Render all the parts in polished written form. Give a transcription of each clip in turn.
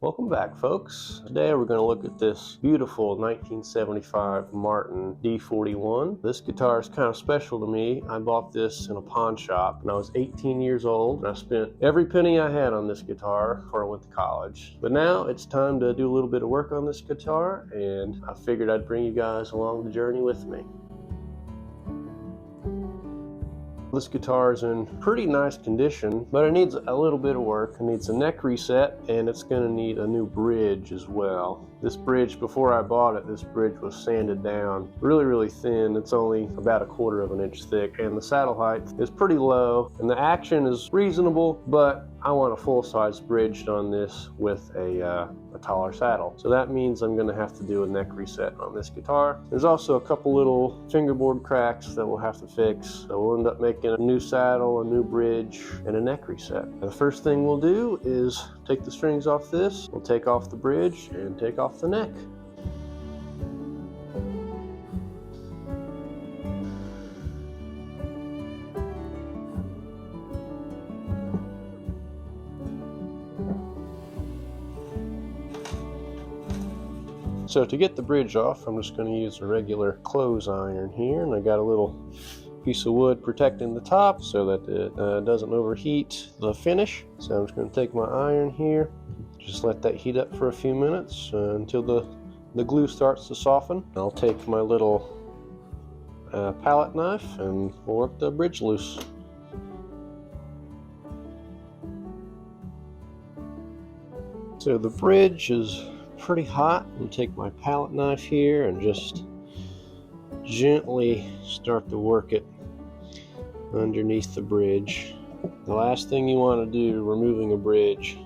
Welcome back, folks. Today we're going to look at this beautiful 1975 Martin D-41. This guitar is kind of special to me. I bought this in a pawn shop when I was 18 years old, and I spent every penny I had on this guitar before I went to college. But now it's time to do a little bit of work on this guitar, and I figured I'd bring you guys along the journey with me. This guitar is in pretty nice condition, but it needs a little bit of work. It needs a neck reset, and it's going to need a new bridge as well. This bridge, before I bought it, this bridge was sanded down really thin. It's only about 1/4 of an inch thick, and the saddle height is pretty low, and the action is reasonable, but I want a full-size bridge on this with a taller saddle. So that means I'm going to have to do a neck reset on this guitar. There's also a couple little fingerboard cracks that we'll have to fix. So we'll end up making a new saddle, a new bridge, and a neck reset. And the first thing we'll do is take the strings off this, we'll take off the bridge, and take off the neck. So to get the bridge off, I'm just going to use a regular clothes iron here, and I got a little piece of wood protecting the top so that it doesn't overheat the finish. So I'm just going to take my iron here, just let that heat up for a few minutes until the glue starts to soften. I'll take my little palette knife and we'll work the bridge loose. So the bridge is pretty hot. I'm going to take my palette knife here and just gently start to work it underneath the bridge. The last thing you want to do removing a bridge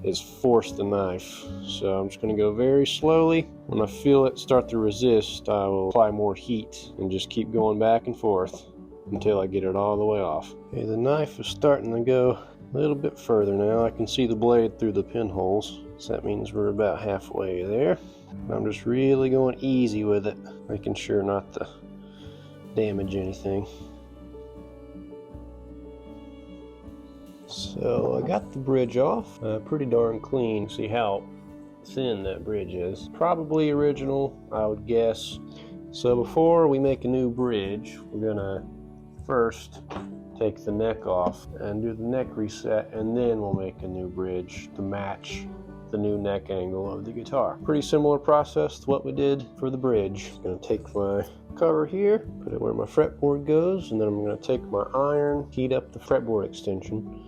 is force the knife. So I'm just going to go very slowly. When I feel it start to resist, I will apply more heat and just keep going back and forth until I get it all the way off. Okay, the knife is starting to go a little bit further now. I can see the blade through the pinholes. So that means we're about halfway there. I'm just really going easy with it, making sure not to damage anything. So I got the bridge off, pretty darn clean. See how thin that bridge is. Probably original, I would guess. So before we make a new bridge, we're gonna first take the neck off and do the neck reset, and then we'll make a new bridge to match the new neck angle of the guitar. Pretty similar process to what we did for the bridge. I'm going to take my cover here, put it where my fretboard goes, and then I'm going to take my iron, heat up the fretboard extension,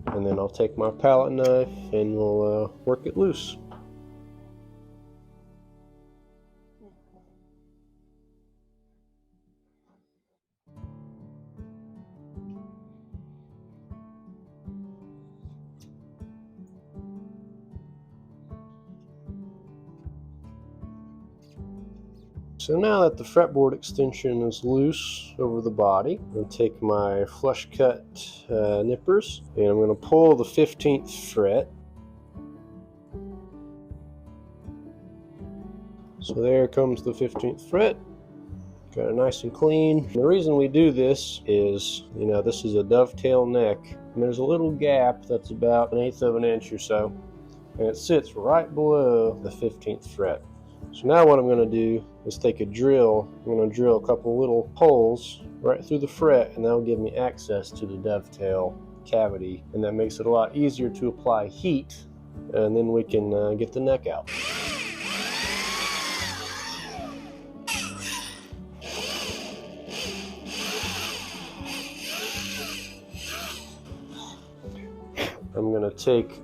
and then I'll take my palette knife and we'll work it loose. So now that the fretboard extension is loose over the body, I'm going to take my flush cut nippers and I'm going to pull the 15th fret. So there comes the 15th fret. Got it nice and clean. And the reason we do this is, this is a dovetail neck, and there's a little gap that's about 1/8 of an inch or so, and it sits right below the 15th fret. So now what I'm going to do is take a drill. I'm going to drill a couple little holes right through the fret, and that'll give me access to the dovetail cavity, and that makes it a lot easier to apply heat, and then we can get the neck out. I'm going to take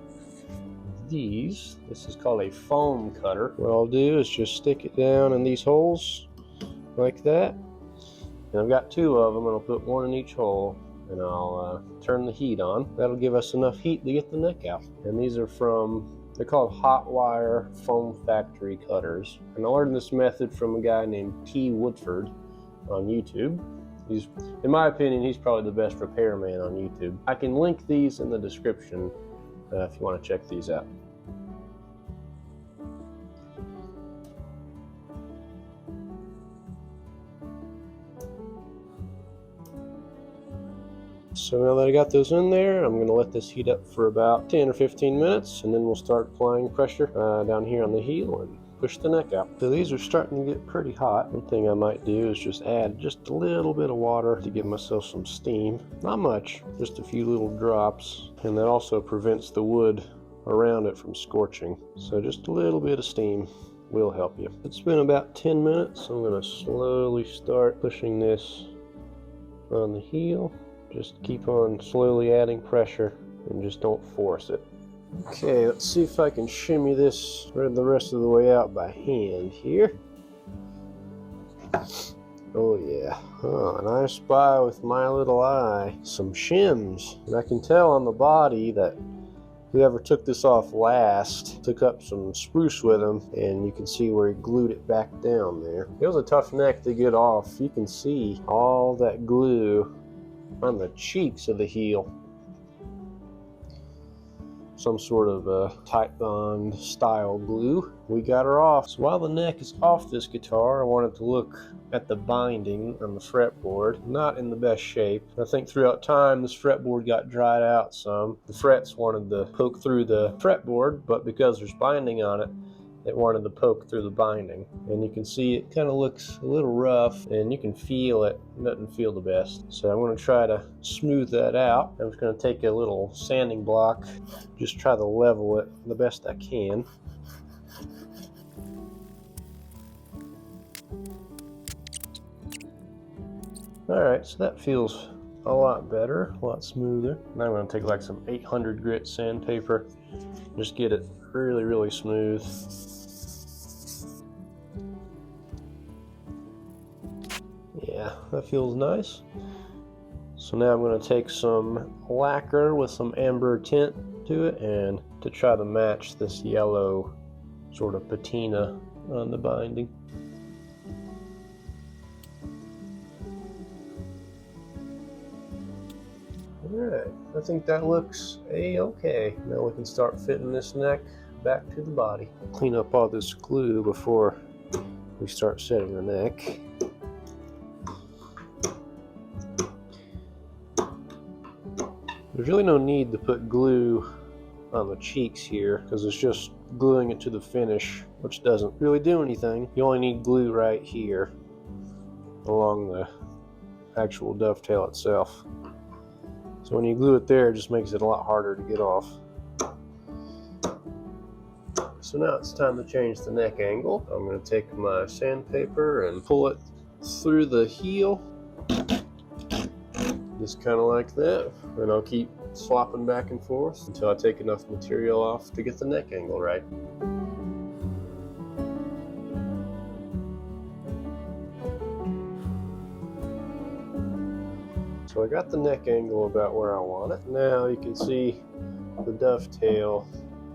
these. This is called a foam cutter. What I'll do is just stick it down in these holes like that. And I've got 2 of them, and I'll put 1 in each hole, and I'll turn the heat on. That'll give us enough heat to get the neck out. And these are they're called hot wire foam factory cutters. And I learned this method from a guy named P. Woodford on YouTube. In my opinion, he's probably the best repairman on YouTube. I can link these in the description if you want to check these out. So now that I got those in there, I'm going to let this heat up for about 10 or 15 minutes, and then we'll start applying pressure down here on the heel and push the neck out. So these are starting to get pretty hot. One thing I might do is just add just a little bit of water to give myself some steam. Not much, just a few little drops, and that also prevents the wood around it from scorching. So just a little bit of steam will help you. It's been about 10 minutes. I'm going to slowly start pushing this on the heel. Just keep on slowly adding pressure and just don't force it. Okay, let's see if I can shimmy this the rest of the way out by hand here. Oh yeah, and I spy with my little eye some shims. And I can tell on the body that whoever took this off last took up some spruce with him, and you can see where he glued it back down there. It was a tough neck to get off. You can see all that glue on the cheeks of the heel. Some sort of tight bond style glue. We got her off. So while the neck is off this guitar, I wanted to look at the binding on the fretboard. Not in the best shape. I think throughout time this fretboard got dried out some. The frets wanted to poke through the fretboard, but because there's binding on it, it wanted to poke through the binding. And you can see it kind of looks a little rough, and you can feel it. It doesn't feel the best. So I'm going to try to smooth that out. I'm just going to take a little sanding block, just try to level it the best I can. Alright, so that feels a lot better, a lot smoother. Now I'm going to take like some 800 grit sandpaper, just get it really, really smooth. Yeah, that feels nice. So now I'm going to take some lacquer with some amber tint to it, and to try to match this yellow sort of patina on the binding. Alright, I think that looks a-okay. Now we can start fitting this neck back to the body. Clean up all this glue before we start setting the neck. There's really no need to put glue on the cheeks here, because it's just gluing it to the finish, which doesn't really do anything. You only need glue right here along the actual dovetail itself. So when you glue it there, it just makes it a lot harder to get off. So now it's time to change the neck angle. I'm going to take my sandpaper and pull it through the heel, just kind of like that, and I'll keep swapping back and forth until I take enough material off to get the neck angle right. So I got the neck angle about where I want it. Now you can see the dovetail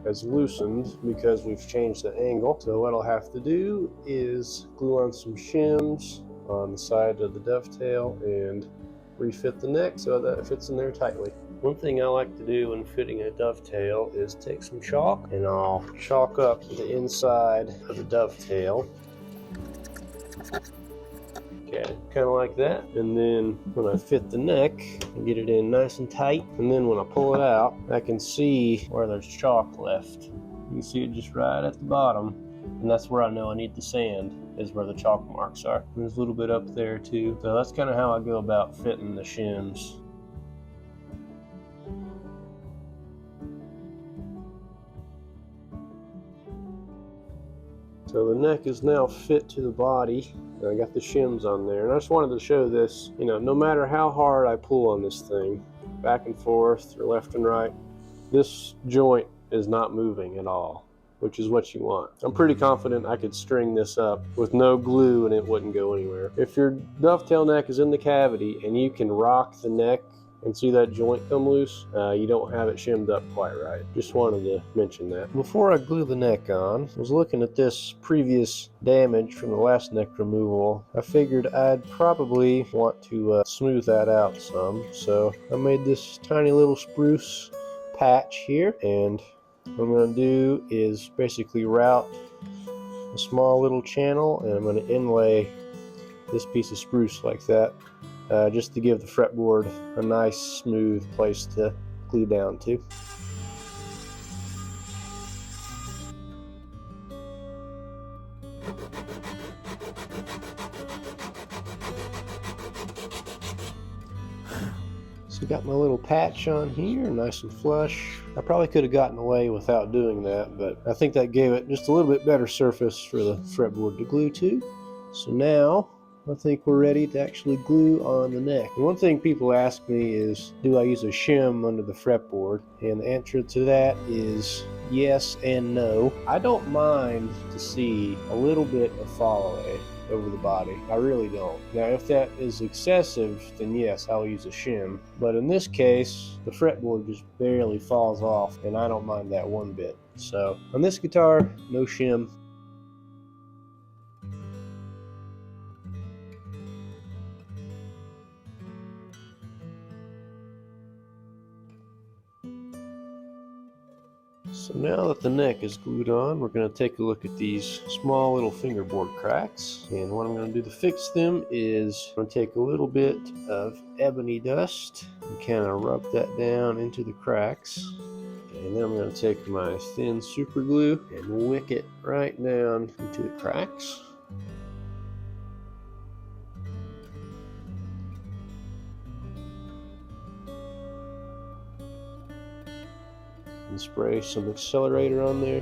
has loosened because we've changed the angle. So what I'll have to do is glue on some shims on the side of the dovetail and refit the neck so that it fits in there tightly. One thing I like to do when fitting a dovetail is take some chalk, and I'll chalk up the inside of the dovetail. Okay, kind of like that. And then when I fit the neck, I get it in nice and tight. And then when I pull it out, I can see where there's chalk left. You can see it just right at the bottom. And that's where I know I need the sand, is where the chalk marks are. And there's a little bit up there too. So that's kind of how I go about fitting the shims. So the neck is now fit to the body. I got the shims on there, and I just wanted to show this, no matter how hard I pull on this thing, back and forth or left and right, this joint is not moving at all, which is what you want. I'm pretty confident I could string this up with no glue and it wouldn't go anywhere. If your dovetail neck is in the cavity and you can rock the neck and see that joint come loose, you don't have it shimmed up quite right. Just wanted to mention that. Before I glue the neck on, I was looking at this previous damage from the last neck removal. I figured I'd probably want to smooth that out some. So I made this tiny little spruce patch here, and what I'm going to do is basically route a small little channel, and I'm going to inlay this piece of spruce like that just to give the fretboard a nice smooth place to glue down to. So got my little patch on here, nice and flush. I probably could have gotten away without doing that, but I think that gave it just a little bit better surface for the fretboard to glue to. So now I think we're ready to actually glue on the neck. And one thing people ask me is, do I use a shim under the fretboard? And the answer to that is yes and no. I don't mind to see a little bit of fall away over the body. I really don't. Now if that is excessive, then yes, I'll use a shim. But in this case, the fretboard just barely falls off, and I don't mind that one bit. So on this guitar, no shim. So now that the neck is glued on, we're going to take a look at these small little fingerboard cracks. And what I'm going to do to fix them is I'm going to take a little bit of ebony dust and kind of rub that down into the cracks. And then I'm going to take my thin super glue and wick it right down into the cracks. And spray some accelerator on there.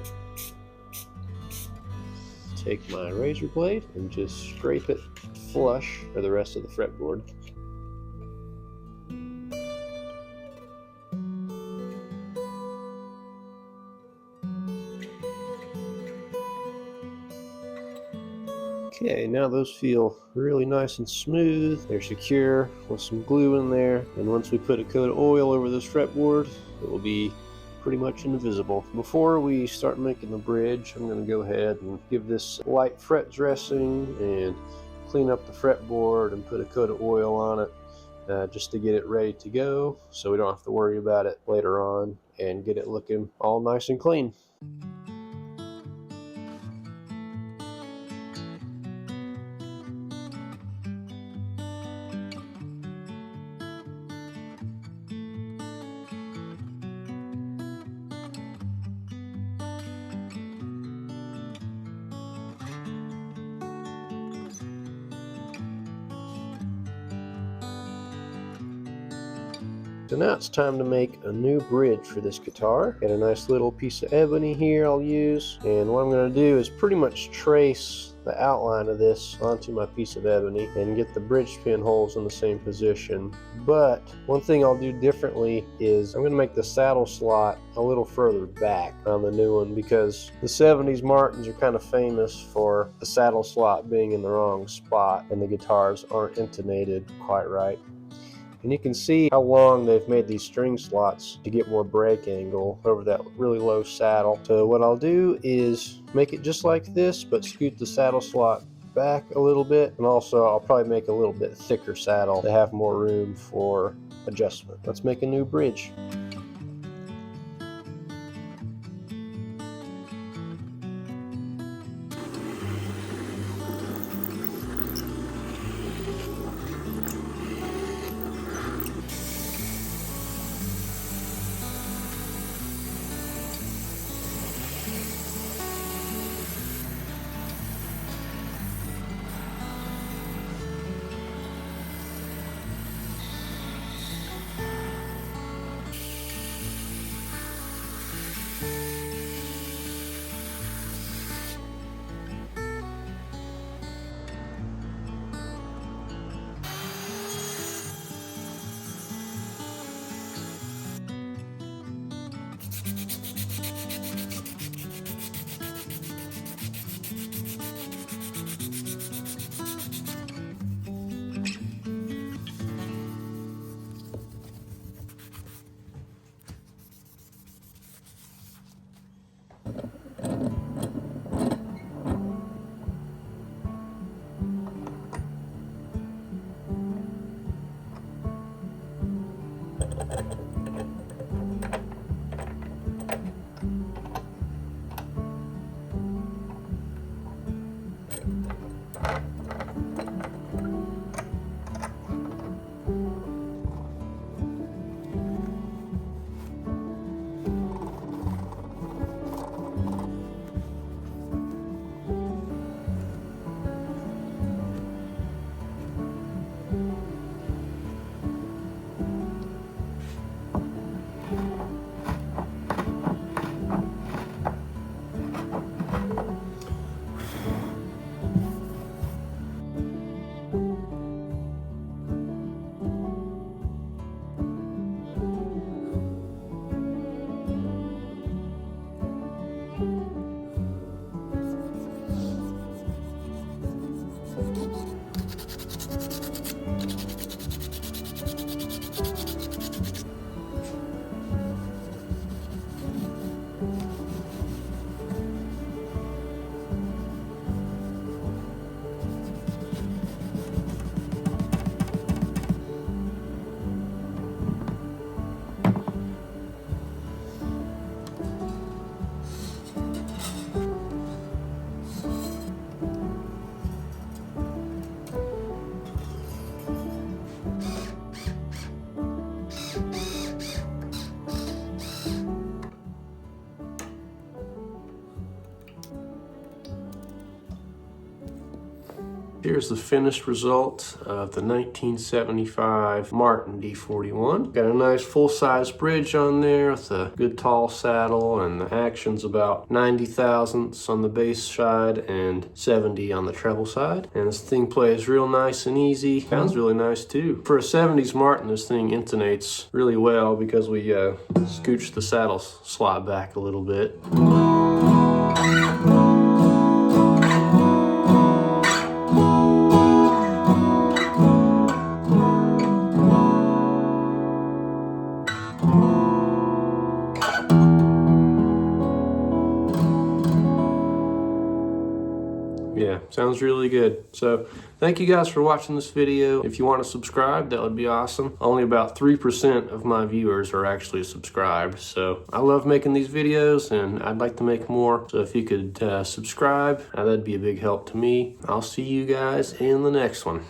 Take my razor blade and just scrape it flush for the rest of the fretboard. Okay, now those feel really nice and smooth. They're secure with some glue in there. And once we put a coat of oil over this fretboard, it will be pretty much invisible. Before we start making the bridge, I'm going to go ahead and give this light fret dressing and clean up the fretboard and put a coat of oil on it just to get it ready to go, so we don't have to worry about it later on and get it looking all nice and clean. So now it's time to make a new bridge for this guitar. Got a nice little piece of ebony here I'll use, and what I'm going to do is pretty much trace the outline of this onto my piece of ebony and get the bridge pin holes in the same position. But one thing I'll do differently is I'm going to make the saddle slot a little further back on the new one, because the 70s Martins are kind of famous for the saddle slot being in the wrong spot and the guitars aren't intonated quite right. And you can see how long they've made these string slots to get more break angle over that really low saddle. So what I'll do is make it just like this, but scoot the saddle slot back a little bit, and also I'll probably make a little bit thicker saddle to have more room for adjustment. Let's make a new bridge. Here's the finished result of the 1975 Martin D-41. Got a nice full-size bridge on there with a good tall saddle, and the action's about 90 thousandths on the bass side and 70 on the treble side. And this thing plays real nice and easy. Sounds really nice too. For a 70s Martin, this thing intonates really well because we scooch the saddle slot back a little bit. Yeah, sounds really good. So thank you guys for watching this video. If you want to subscribe, that would be awesome. Only about 3% of my viewers are actually subscribed. So I love making these videos and I'd like to make more. So if you could subscribe, that'd be a big help to me. I'll see you guys in the next one.